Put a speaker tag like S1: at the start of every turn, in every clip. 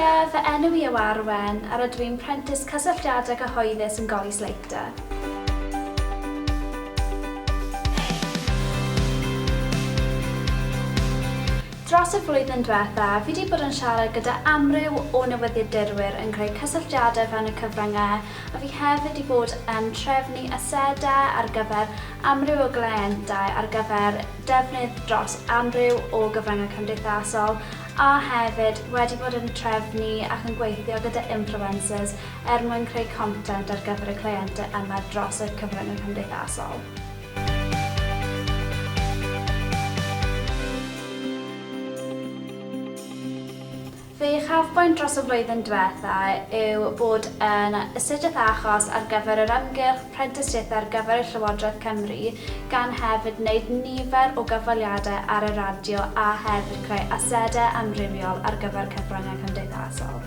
S1: Ie, fy enw i yw Arwen, a rydw i'n prentis cysylltiadau gyhoeddus yn Golley Slater. Dros y flwyddyn diwethaf, fi wedi bod yn siarad gyda amryw o newyddiadurwyr yn creu cysylltiadau fewn y cyfryngau, a fi hefyd wedi bod yn trefnu asedau ar gyfer amryw o gleientau ar gyfer defnydd dros amryw o gyfryngau cymdeithasol, a hefyd wedi bod yn trefnu ac yn gweithio gyda influencers mwyn creu content ar gyfer y cleientau yma dros y cyfryngau cymdeithasol. Fy uchafbwynt dros y flwyddyn diwethaf yw bod yn astudiaeth achos ar gyfer yr ymgyrch phrentisiaid ar gyfer y Llywodraeth Cymru, gan hefyd wneud nifer o gyfweliadau ar y radio a hefyd creu asedau amrywiol ar gyfer cyfryngau cymdeithasol.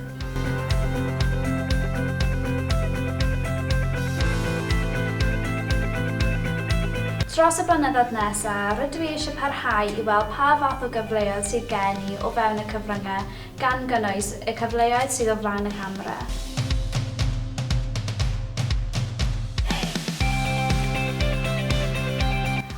S1: Dros y blynyddoedd nesaf, rydw i eisiau parhau i weld pa fath o gyfleoedd sydd gen i o fewn y cyfryngau, gan gynnwys y cyfleoedd sydd o flaen y camera.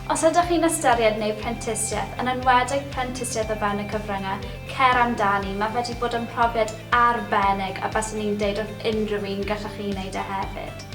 S1: Os ydych chi'n ystyried neu phrentisiaeth, yn enwedig phrentisiaeth o fewn y cyfryngau, cer amdani, mae wedi bod yn profiad arbennig a byswn i'n deud wrth unrhyw un gallwch chi wneud e hefyd.